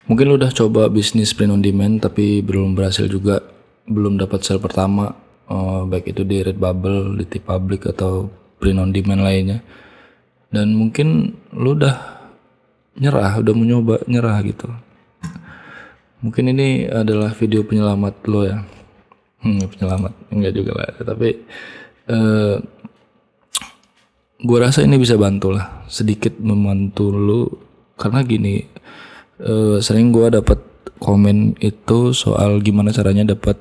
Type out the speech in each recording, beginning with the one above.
Mungkin lu udah coba bisnis print on demand tapi belum berhasil juga, belum dapat sale pertama, baik itu di Redbubble, di TeePublic atau print on demand lainnya. Dan mungkin lu udah udah mencoba nyerah gitu. Mungkin ini adalah video penyelamat lo ya. Penyelamat enggak juga lah, tapi gue rasa ini bisa bantu lah, sedikit membantu lu. Karena gini, sering gue dapat komen itu soal gimana caranya dapat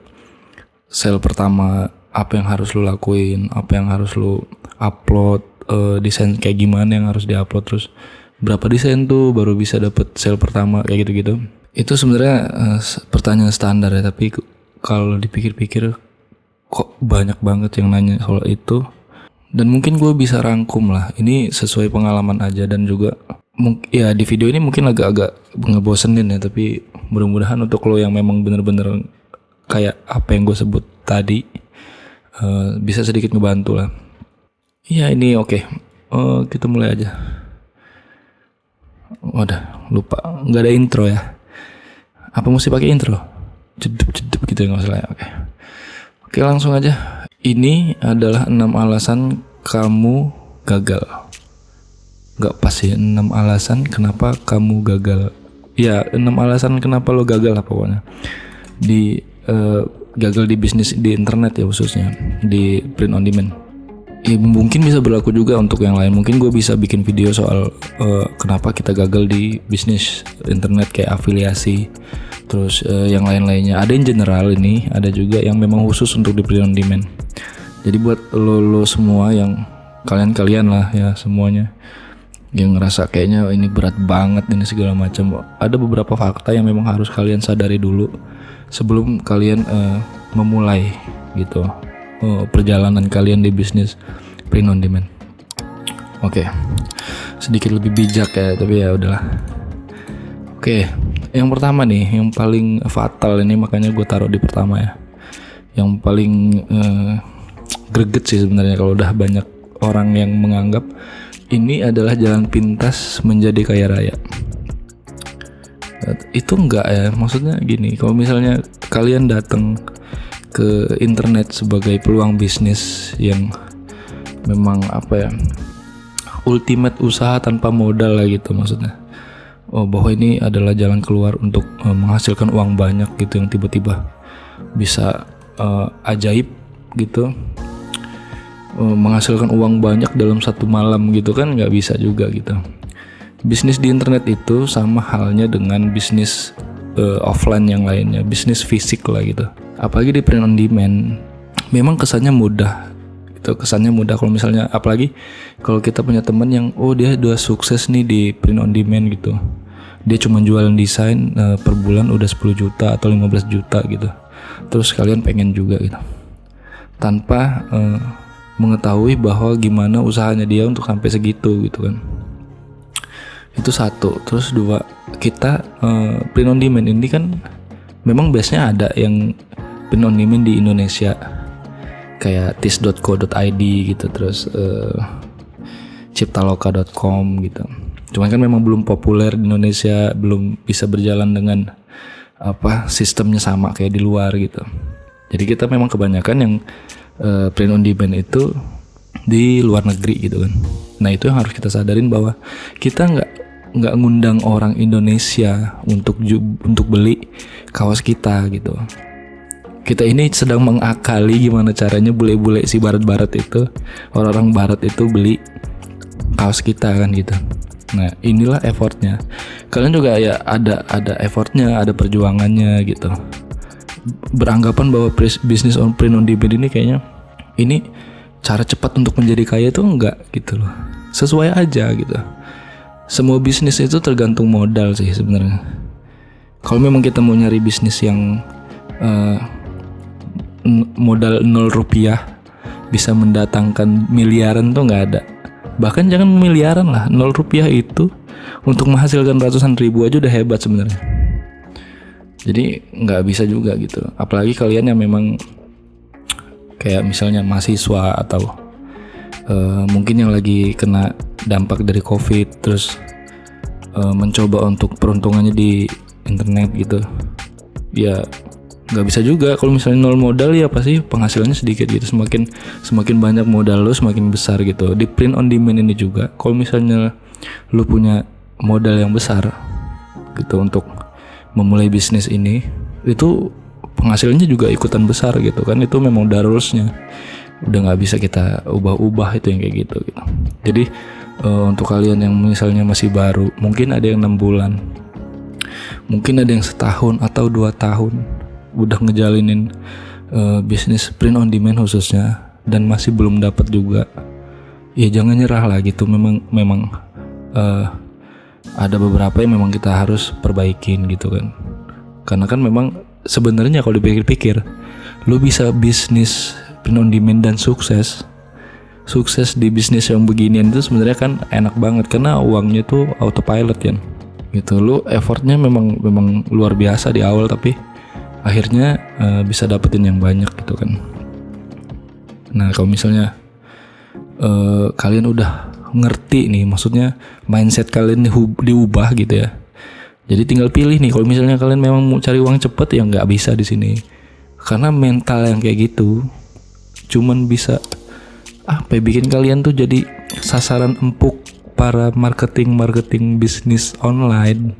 sale pertama, apa yang harus lu lakuin, apa yang harus lu upload, desain kayak gimana yang harus diupload, terus berapa desain tuh baru bisa dapat sale pertama, kayak gitu-gitu. Itu sebenarnya pertanyaan standar ya, tapi kalau dipikir-pikir kok banyak banget yang nanya soal itu. Dan mungkin gue bisa rangkum lah, ini sesuai pengalaman aja. Dan juga ya di video ini mungkin agak-agak ngebosenin ya, tapi mudah-mudahan untuk lo yang memang bener-bener kayak apa yang gue sebut tadi, bisa sedikit ngebantu lah. Ya ini oke. Kita mulai aja. Wadah, lupa, nggak ada intro ya. Apa mesti pakai intro? Jedep gitu ya, nggak masalah ya. Oke, langsung aja. Ini adalah 6 alasan kamu gagal. Gak pas ya, 6 alasan kenapa kamu gagal. Ya, 6 alasan kenapa lo gagal lah pokoknya. Gagal di bisnis di internet ya, khususnya di print on demand. Ya, mungkin bisa berlaku juga untuk yang lain. Mungkin gue bisa bikin video soal kenapa kita gagal di bisnis internet kayak afiliasi. Terus yang lain-lainnya. Ada yang general ini, ada juga yang memang khusus untuk di print on demand. Jadi buat lo semua yang kalian lah ya, semuanya yang ngerasa kayaknya ini berat banget ini segala macam, ada beberapa fakta yang memang harus kalian sadari dulu sebelum kalian memulai gitu perjalanan kalian di bisnis print on demand. Oke. Sedikit lebih bijak ya, tapi ya udahlah. Oke, yang pertama nih, yang paling fatal ini, makanya gue taruh di pertama ya. Yang paling greget sih sebenarnya kalau udah banyak orang yang menganggap ini adalah jalan pintas menjadi kaya raya. Itu enggak ya, maksudnya gini, kalau misalnya kalian datang ke internet sebagai peluang bisnis yang memang apa ya, ultimate usaha tanpa modal lah gitu maksudnya. Bahwa ini adalah jalan keluar untuk menghasilkan uang banyak gitu, yang tiba-tiba bisa ajaib gitu, menghasilkan uang banyak dalam satu malam gitu kan, nggak bisa juga gitu. Bisnis di internet itu sama halnya dengan bisnis offline yang lainnya, bisnis fisik lah gitu. Apalagi di print on demand, memang kesannya mudah gitu, kalau misalnya, apalagi kalau kita punya teman yang dia udah sukses nih di print on demand gitu, dia cuma jualan desain per bulan udah 10 juta atau 15 juta gitu, terus kalian pengen juga gitu, tanpa mengetahui bahwa gimana usahanya dia untuk sampai segitu gitu kan. Itu satu. Terus dua, kita print on demand ini kan memang biasanya ada yang print on demand di Indonesia kayak tis.co.id gitu, terus ciptaloka.com gitu. Cuman kan memang belum populer di Indonesia, belum bisa berjalan dengan sistemnya sama kayak di luar gitu. Jadi kita memang kebanyakan yang print on demand itu di luar negeri gitu kan. Nah itu yang harus kita sadarin, bahwa kita nggak ngundang orang Indonesia untuk beli kaos kita gitu. Kita ini sedang mengakali gimana caranya bule-bule si barat-barat itu, orang-orang barat itu beli kaos kita kan gitu. Nah inilah effortnya. Kalian juga ya ada effortnya, ada perjuangannya gitu. Beranggapan bahwa bisnis on print on demand ini kayaknya ini cara cepat untuk menjadi kaya, itu enggak gitu loh. Sesuai aja gitu. Semua bisnis itu tergantung modal sih sebenarnya. Kalau memang kita mau nyari bisnis yang modal 0 rupiah bisa mendatangkan miliaran tuh nggak ada. Bahkan jangan miliaran lah, 0 rupiah itu untuk menghasilkan ratusan ribu aja udah hebat sebenarnya. Jadi nggak bisa juga gitu. Apalagi kalian yang memang kayak misalnya mahasiswa atau mungkin yang lagi kena dampak dari COVID, terus mencoba untuk peruntungannya di internet gitu. Ya nggak bisa juga kalau misalnya nol modal, ya pasti penghasilannya sedikit gitu. Semakin banyak modal lo semakin besar gitu. Di print on demand ini juga, kalau misalnya lo punya modal yang besar gitu untuk memulai bisnis ini, itu penghasilannya juga ikutan besar gitu kan. Itu memang udah rulesnya, udah nggak bisa kita ubah-ubah itu yang kayak gitu. Jadi untuk kalian yang misalnya masih baru, mungkin ada yang 6 bulan, mungkin ada yang setahun atau 2 tahun udah ngejalinin bisnis print on demand khususnya, dan masih belum dapat juga, ya jangan nyerah lah gitu. Memang ada beberapa yang memang kita harus perbaikin gitu kan. Karena kan memang sebenarnya kalau dipikir-pikir, lu bisa bisnis print on demand dan sukses di bisnis yang beginian itu sebenarnya kan enak banget, karena uangnya tuh autopilot kan gitu. Lu effortnya memang luar biasa di awal, tapi akhirnya bisa dapetin yang banyak gitu kan. Nah kalau misalnya kalian udah ngerti nih, maksudnya mindset kalian diubah gitu ya, jadi tinggal pilih nih. Kalau misalnya kalian memang mau cari uang cepet, ya nggak bisa di sini, karena mental yang kayak gitu cuman bisa bikin kalian tuh jadi sasaran empuk para marketing bisnis online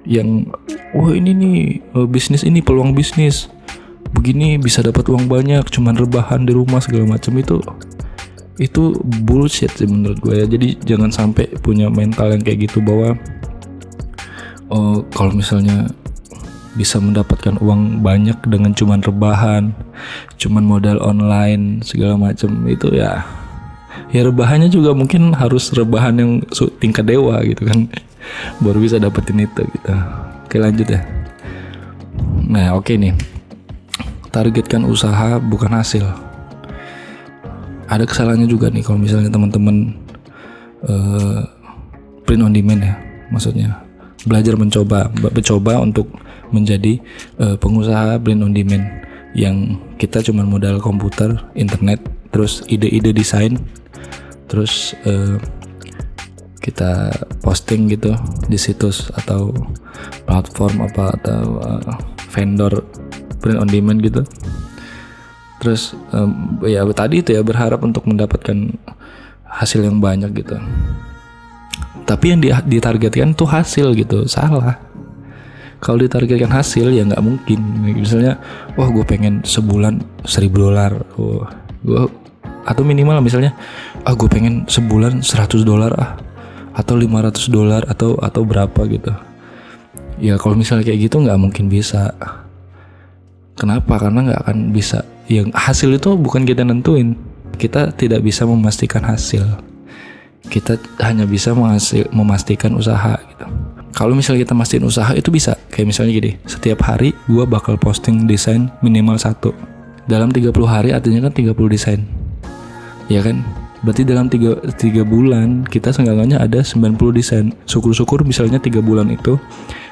yang ini nih bisnis ini peluang bisnis begini bisa dapat uang banyak cuman rebahan di rumah segala macam. Itu bullshit sih menurut gue ya. Jadi jangan sampai punya mental yang kayak gitu, bahwa kalau misalnya bisa mendapatkan uang banyak dengan cuman rebahan, cuman modal online segala macam, itu ya rebahannya juga mungkin harus rebahan yang tingkat dewa gitu kan, baru bisa dapetin itu gitu. Oke lanjut ya. Nah oke nih, targetkan usaha bukan hasil. Ada kesalahannya juga nih kalau misalnya teman-teman print on demand ya, maksudnya belajar mencoba untuk menjadi pengusaha print on demand yang kita cuma modal komputer, internet, terus ide-ide desain, terus kita posting gitu di situs atau platform atau vendor print on demand gitu. Terus ya tadi itu ya, berharap untuk mendapatkan hasil yang banyak gitu. Tapi yang ditargetkan tuh hasil gitu, salah. Kalau ditargetkan hasil ya nggak mungkin. Misalnya, gue pengen sebulan $1,000, atau minimal misalnya, gue pengen sebulan $100 atau $500 atau berapa gitu. Ya kalau misalnya kayak gitu nggak mungkin bisa. Kenapa? Karena nggak akan bisa. Yang hasil itu bukan kita nentuin. Kita tidak bisa memastikan hasil. Kita hanya bisa memastikan usaha gitu. Kalau misalnya kita mastiin usaha itu bisa. Kayak misalnya gini, setiap hari gue bakal posting desain minimal 1. Dalam 30 hari artinya kan 30 desain. Ya kan? Berarti dalam 3 bulan kita seenggaknya ada 90 desain. Syukur-syukur misalnya 3 bulan itu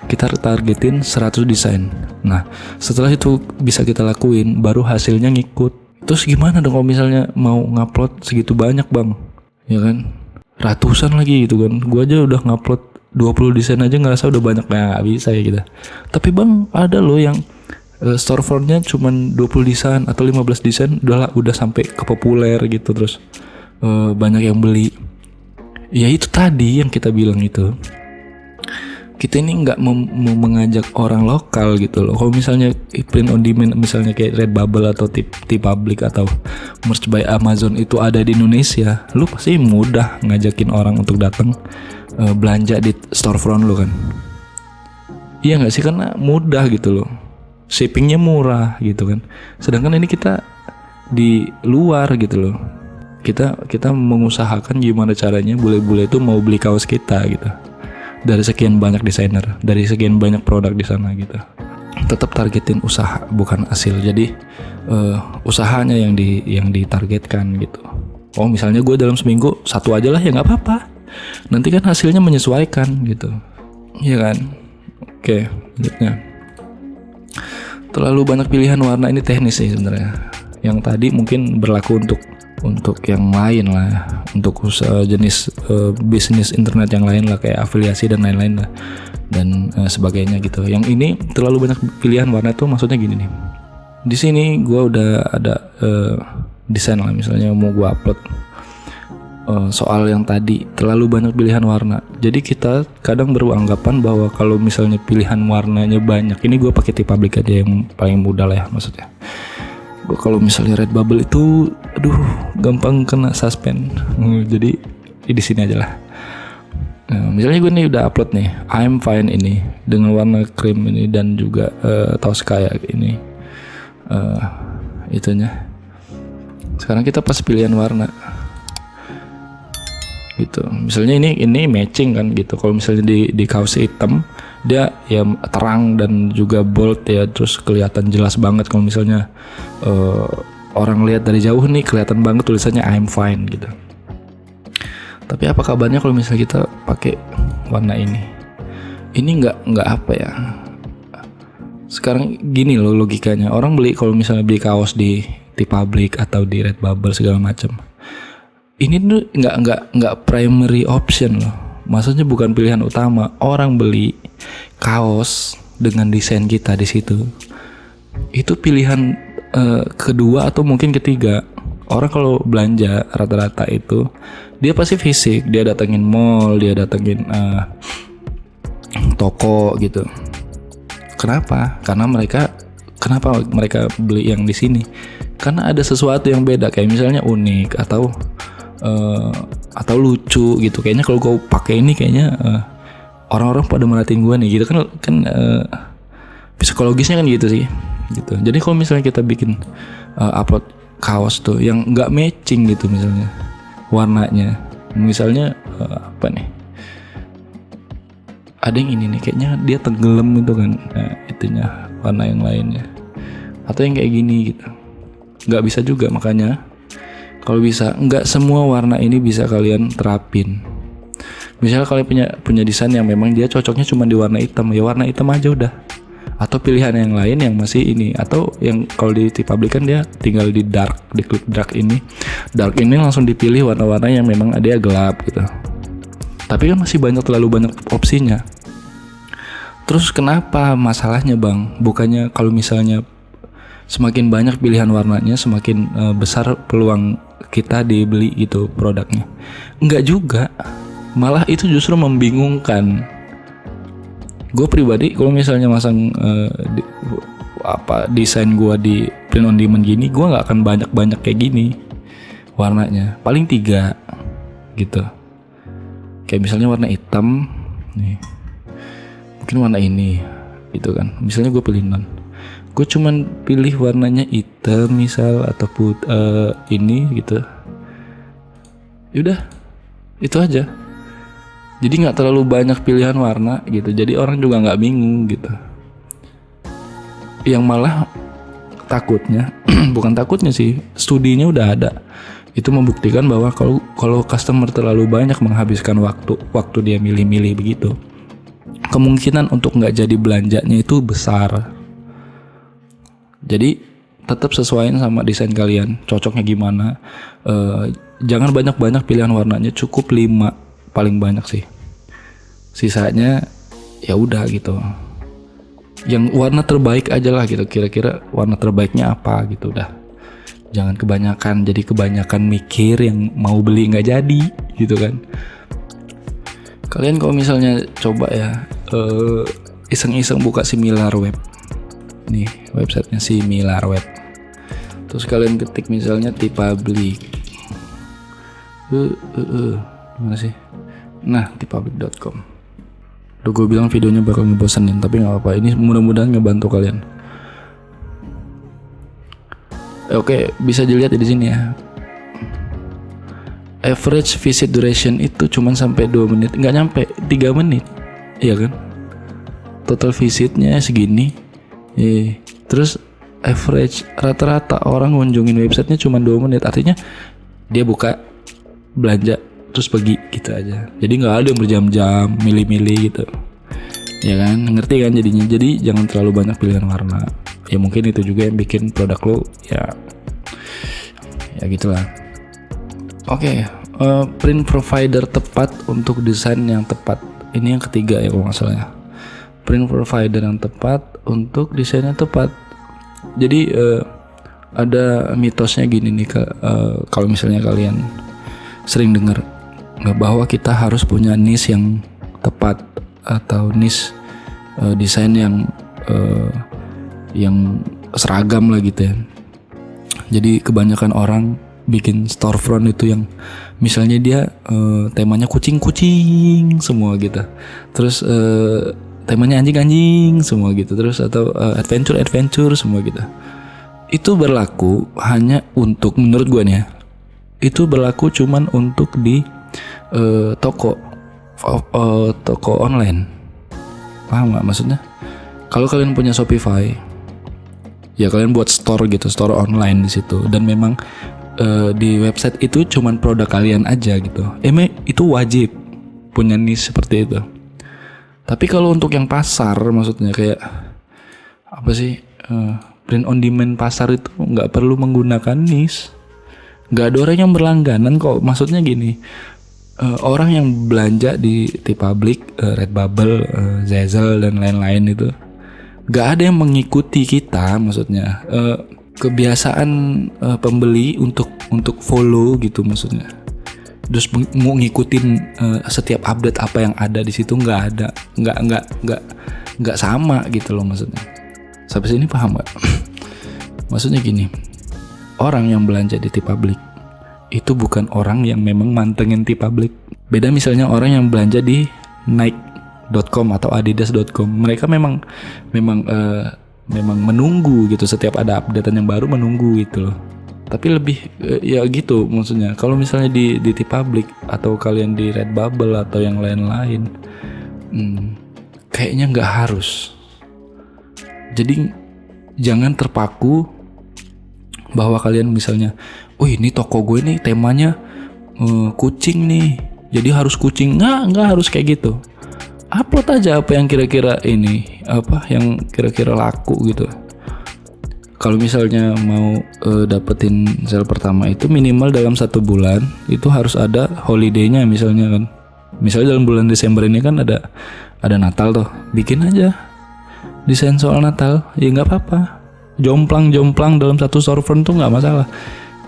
kita targetin 100 desain. Nah setelah itu bisa kita lakuin, baru hasilnya ngikut. Terus gimana dong kalau misalnya mau ngupload segitu banyak bang? Ya kan? Ratusan lagi gitu kan. Gue aja udah ngupload 20 desain aja ngerasa udah banyak, nggak bisa ya kita. Tapi bang ada loh yang storefrontnya cuman 20 desain atau 15 desain udah sampai ke populer gitu, terus banyak yang beli. Ya itu tadi yang kita bilang itu, kita ini nggak mengajak orang lokal gitu loh. Kalau misalnya print on demand misalnya kayak Redbubble atau TeePublic atau Merch by Amazon itu ada di Indonesia, lu pasti mudah ngajakin orang untuk datang belanja di storefront lu kan. Iya nggak sih, karena mudah gitu loh, shippingnya murah gitu kan. Sedangkan ini kita di luar gitu loh, kita mengusahakan gimana caranya bule-bule itu mau beli kaos kita gitu, dari sekian banyak desainer, dari sekian banyak produk di sana gitu. Tetap targetin usaha bukan hasil. Jadi usahanya yang ditargetkan gitu. Oh misalnya gue dalam seminggu 1 aja lah, ya nggak apa-apa. Nanti kan hasilnya menyesuaikan gitu, iya kan? Oke, selanjutnya. Terlalu banyak pilihan warna ini teknis sih sebenarnya. Yang tadi mungkin berlaku untuk yang lain lah, untuk usaha jenis bisnis internet yang lain lah, kayak afiliasi dan lain-lain lah. dan sebagainya gitu. Yang ini terlalu banyak pilihan warna tuh maksudnya gini nih. Di sini gue udah ada desain lah, misalnya mau gue upload soal yang tadi terlalu banyak pilihan warna. Jadi kita kadang beranggapan bahwa kalau misalnya pilihan warnanya banyak, ini gue pakai T-Public aja yang paling mudah lah ya maksudnya. Gue kalau misalnya Redbubble itu, gampang kena suspend. Jadi di sini aja lah. Nah, misalnya gue nih udah upload nih, I'm Fine ini dengan warna krim ini dan juga Taos kayak ini itunya. Sekarang kita pas pilihan warna gitu. Misalnya ini matching kan gitu. Kalau misalnya di kaos hitam dia ya terang dan juga bold ya, terus kelihatan jelas banget. Kalau misalnya orang lihat dari jauh nih kelihatan banget tulisannya I'm Fine gitu. Tapi apa kabarnya kalau misalnya kita pakai warna ini? Ini nggak apa ya? Sekarang gini loh logikanya. Orang kalau misalnya beli kaos di T-Public atau di Redbubble segala macam. Ini tuh nggak primary option loh. Maksudnya bukan pilihan utama. Orang beli kaos dengan desain kita di situ. Itu pilihan kedua atau mungkin ketiga. Orang kalau belanja rata-rata itu dia pasti fisik, dia datengin mall, dia datengin toko gitu. Kenapa? Kenapa mereka beli yang di sini? Karena ada sesuatu yang beda, kayak misalnya unik atau lucu gitu. Kayaknya kalau gue pakai ini kayaknya orang-orang pada merhatiin gue nih gitu kan psikologisnya kan gitu sih gitu. Jadi kalau misalnya kita bikin upload kaos tuh yang nggak matching gitu, misalnya warnanya, misalnya apa nih, ada yang ini nih kayaknya dia tenggelam gitu kan, itunya warna yang lainnya, atau yang kayak gini gitu, nggak bisa juga. Makanya kalau bisa, nggak semua warna ini bisa kalian terapin. Misalnya kalian punya desain yang memang dia cocoknya cuma di warna hitam, ya warna hitam aja udah. Atau pilihan yang lain yang masih ini, atau yang kalau di T-Public kan dia tinggal di klik dark ini langsung dipilih warna-warna yang memang ada gelap gitu. Tapi kan masih terlalu banyak opsinya. Terus kenapa masalahnya bang? Bukannya kalau misalnya semakin banyak pilihan warnanya semakin besar peluang kita dibeli gitu produknya? Enggak juga, malah itu justru membingungkan. Gue pribadi kalau misalnya masang desain gue di print on demand gini, gue nggak akan banyak kayak gini warnanya, paling 3 gitu. Kayak misalnya warna hitam nih, mungkin warna ini gitu kan. Misalnya gue pilih non, gue cuman pilih warnanya hitam misal atau ini gitu. Yaudah itu aja. Jadi nggak terlalu banyak pilihan warna gitu. Jadi orang juga nggak bingung gitu. Yang malah takutnya, bukan takutnya sih, studinya udah ada. Itu membuktikan bahwa kalau customer terlalu banyak menghabiskan waktu dia milih-milih begitu, kemungkinan untuk nggak jadi belanjanya itu besar. Jadi tetap sesuaiin sama desain kalian, cocoknya gimana. Jangan banyak-banyak pilihan warnanya, cukup 5 paling banyak sih. Sisanya ya udah gitu. Yang warna terbaik aja lah gitu. Kira-kira warna terbaiknya apa gitu udah. Jangan kebanyakan, jadi kebanyakan mikir yang mau beli nggak jadi gitu kan. Kalian kalau misalnya coba ya iseng-iseng buka SimilarWeb. Nih websitenya SimilarWeb. Terus kalian ketik misalnya T-Public. Gimana sih? Nah, T-Public.com. Udah gue bilang videonya bakal ngebosenin, tapi nggak apa-apa. Ini mudah-mudahan ngebantu kalian. Oke, bisa dilihat di sini ya. Average visit duration itu cuma sampai 2 menit, nggak nyampe 3 menit, iya kan? Total visitnya segini. Terus average rata-rata orang ngunjungin websitenya cuma 2 menit, artinya dia buka, belanja, terus pergi gitu aja. Jadi nggak ada yang berjam-jam milih-milih gitu, ya kan? Ngerti kan jadinya? Jadi jangan terlalu banyak pilihan warna. Ya mungkin itu juga yang bikin produk lo ya gitulah. Oke, print provider tepat untuk desain yang tepat. Ini yang ketiga ya kalau nggak salah ya. print provider yang tepat untuk desainnya tepat. Jadi ada mitosnya gini nih, kalau misalnya kalian sering dengar bahwa kita harus punya niche yang tepat atau niche desain yang seragam lah gitu ya. Jadi kebanyakan orang bikin storefront itu yang misalnya dia temanya kucing-kucing semua gitu, terus temanya anjing-anjing semua gitu, terus atau adventure semua gitu. Itu berlaku hanya untuk, menurut gue nih ya, itu berlaku cuman untuk di toko online. Paham gak maksudnya? Kalau kalian punya Shopify, ya kalian buat store gitu, store online di situ, dan memang di website itu cuman produk kalian aja gitu. Itu wajib punya niche seperti itu. Tapi kalau untuk yang pasar, maksudnya kayak apa sih, print on demand pasar itu nggak perlu menggunakan niche. Nggak ada orang yang berlangganan kok. Maksudnya gini, orang yang belanja di T-Public, Redbubble, Zazzle dan lain-lain itu nggak ada yang mengikuti kita. Maksudnya kebiasaan pembeli untuk follow gitu, maksudnya. Terus mau ngikutin setiap update apa yang ada di situ nggak ada, nggak sama gitu loh maksudnya. Sampai sini paham nggak? Maksudnya gini, orang yang belanja di T-Public itu bukan orang yang memang mantengin T-Public. Beda misalnya orang yang belanja di Nike.com atau Adidas.com, mereka memang menunggu gitu, setiap ada updatean yang baru menunggu gitu loh. Tapi lebih ya gitu maksudnya. Kalau misalnya di T-Public atau kalian di Redbubble atau yang lain-lain, kayaknya nggak harus. Jadi jangan terpaku bahwa kalian misalnya, oh ini toko gue nih temanya kucing nih, jadi harus kucing. Nggak harus kayak gitu. Upload aja apa yang kira-kira ini, apa yang kira-kira laku gitu. Kalau misalnya mau dapetin sale pertama itu minimal dalam 1 bulan itu harus ada holiday-nya misalnya kan. Misalnya dalam bulan Desember ini kan ada Natal tuh, bikin aja desain soal Natal, ya nggak apa-apa. Jomplang dalam satu storefront tuh nggak masalah.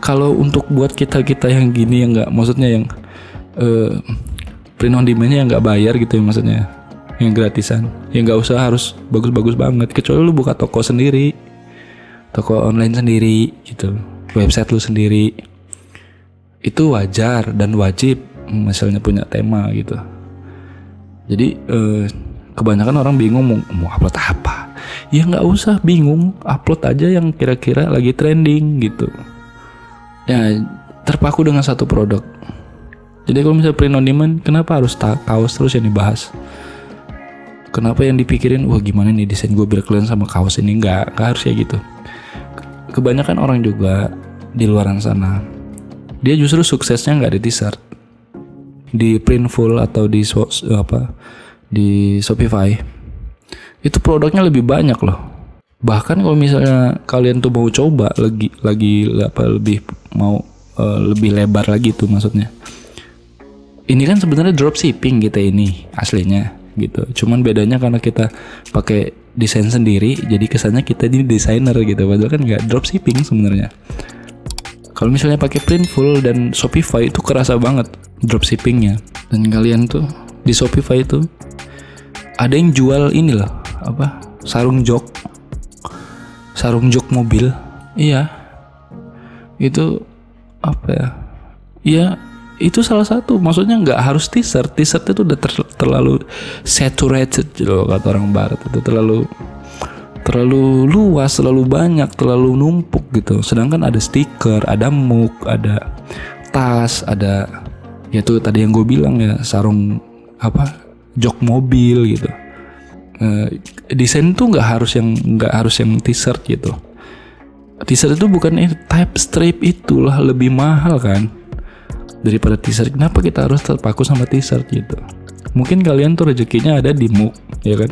Kalau untuk buat kita yang gini yang nggak, maksudnya yang print on demand-nya yang nggak bayar gitu ya, maksudnya yang gratisan, ya nggak usah harus bagus-bagus banget. Kecuali lu buka toko sendiri, toko online sendiri gitu, website lu sendiri, itu wajar dan wajib misalnya punya tema gitu. Jadi kebanyakan orang bingung mau upload apa. Ya nggak usah bingung, upload aja yang kira-kira lagi trending gitu. Ya terpaku dengan satu produk. Jadi kalau misalnya print on demand, kenapa harus kaos terus yang dibahas? Kenapa yang dipikirin, wah gimana nih desain gue biar kalian sama kaos ini? Nggak harus ya gitu. Kebanyakan orang juga di luar sana, dia justru suksesnya nggak di t-shirt, di Printful atau di Shopify. Itu produknya lebih banyak loh. Bahkan kalau misalnya kalian tuh mau coba lebih lebar lagi tuh maksudnya. Ini kan sebenarnya dropshipping kita ini aslinya gitu. Cuman bedanya karena kita pakai desain sendiri, jadi kesannya kita ini desainer gitu. Padahal kan nggak dropshipping sebenarnya. Kalau misalnya pakai Printful dan Shopify itu kerasa banget dropshippingnya. Dan kalian tuh di Shopify itu ada yang jual ini loh, apa? Sarung jok mobil. Iya. Itu apa ya? Iya, itu salah satu. Maksudnya nggak harus t-shirt. T-shirt itu udah terlalu saturated loh kata orang barat. Itu terlalu luas, terlalu banyak, terlalu numpuk gitu. Sedangkan ada stiker, ada mug, ada tas, ada ya tuh tadi yang gue bilang ya, sarung jok mobil gitu. Desain tuh nggak harus yang t-shirt gitu. T-shirt itu bukan type strip, itulah lebih mahal kan daripada t-shirt. Kenapa kita harus terpaku sama t-shirt gitu? Mungkin kalian tuh rezekinya ada di mug, ya kan?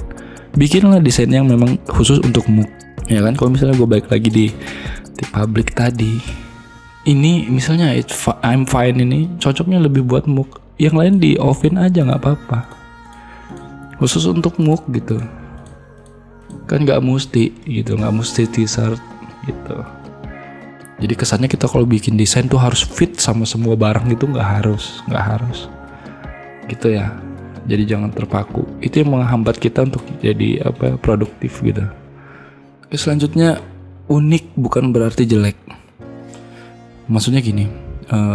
Bikinlah desain yang memang khusus untuk mug, ya kan? Kalau misalnya gue balik lagi di T-Public tadi, ini misalnya I'm Fine ini cocoknya lebih buat mug, yang lain di oven aja nggak apa-apa. Khusus untuk mug gitu. Kan nggak mesti gitu, nggak mesti t-shirt gitu. Jadi kesannya kita kalau bikin desain tuh harus fit sama semua barang gitu, nggak harus gitu ya. Jadi jangan terpaku, itu yang menghambat kita untuk jadi produktif gitu. Oke, selanjutnya, unik bukan berarti jelek. Maksudnya gini,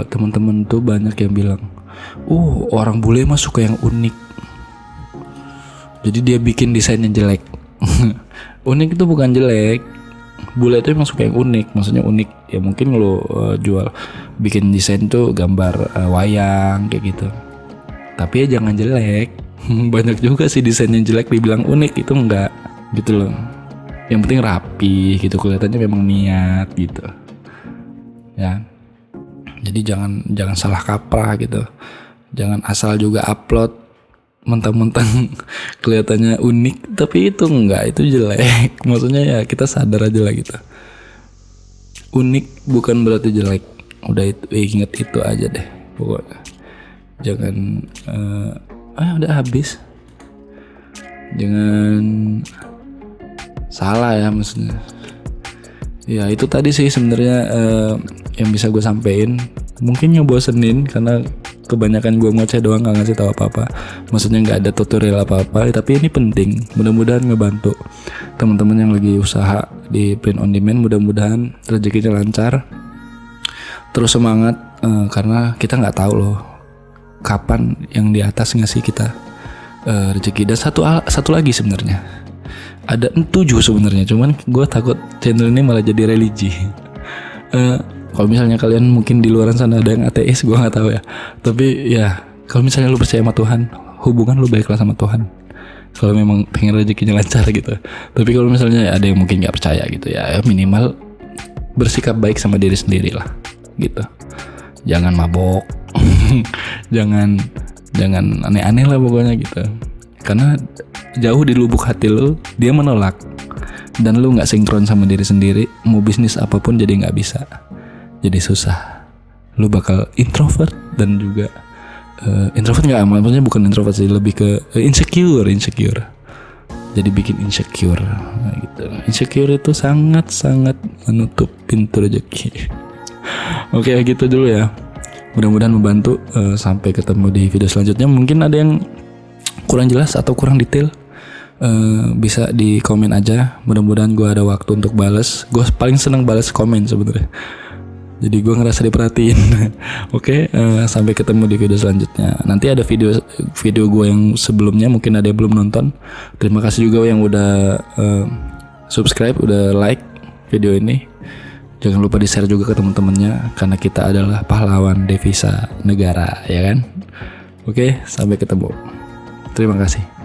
teman-teman tuh banyak yang bilang, orang bule mah suka yang unik, jadi dia bikin desainnya jelek. Unik itu bukan jelek. Bule itu emang suka yang unik. Maksudnya unik ya, mungkin lo jual bikin desain tuh gambar wayang kayak gitu, tapi ya jangan jelek. Banyak juga sih desain yang jelek dibilang unik, itu enggak gitu loh. Yang penting rapi gitu, kelihatannya memang niat gitu ya. Jadi jangan salah kaprah gitu. Jangan asal juga upload mentang-mentang kelihatannya unik tapi itu enggak, itu jelek. Maksudnya ya kita sadar aja lah gitu. Unik bukan berarti jelek. Udah itu, inget itu aja deh pokoknya. Jangan udah habis. Jangan salah ya maksudnya. Ya itu tadi sih sebenarnya yang bisa gue sampein. Mungkin ngebosenin karena kebanyakan gue ngoceh doang, gak ngasih tahu apa-apa. Maksudnya gak ada tutorial apa-apa, tapi ini penting. Mudah-mudahan ngebantu teman-teman yang lagi usaha di print on demand. Mudah-mudahan rezekinya lancar. Terus semangat, karena kita gak tahu loh kapan yang di atas ngasih kita rezeki. Dan satu lagi sebenarnya, ada 7 sebenarnya, cuman gue takut channel ini malah jadi religi. Kalau misalnya kalian mungkin di luaran sana ada yang ateis, gue nggak tahu ya. Tapi ya kalau misalnya lu percaya sama Tuhan, hubungan lu baiklah sama Tuhan. Kalau memang pengen rezekinya lancar gitu. Tapi kalau misalnya ada yang mungkin nggak percaya gitu ya, minimal bersikap baik sama diri sendiri lah gitu. Jangan mabok, jangan aneh-aneh lah pokoknya gitu. Karena jauh di lubuk hati lu dia menolak, dan lu nggak sinkron sama diri sendiri, mau bisnis apapun jadi nggak bisa. Jadi susah. Lu bakal introvert dan juga introvert nggak, maksudnya bukan introvert sih, lebih ke insecure. Jadi bikin insecure gitu. Insecure itu sangat menutup pintu rezeki. Oke, gitu dulu ya. Mudah-mudahan membantu. Sampai ketemu di video selanjutnya. Mungkin ada yang kurang jelas atau kurang detail, bisa di komen aja. Mudah-mudahan gue ada waktu untuk balas. Gue paling seneng balas komen sebenarnya. Jadi gue ngerasa diperhatiin. Oke, sampai ketemu di video selanjutnya. Nanti ada video gue yang sebelumnya, mungkin ada yang belum nonton. Terima kasih juga yang udah subscribe, udah like video ini. Jangan lupa di-share juga ke teman-temannya, karena kita adalah pahlawan devisa negara, ya kan? Oke, sampai ketemu. Terima kasih.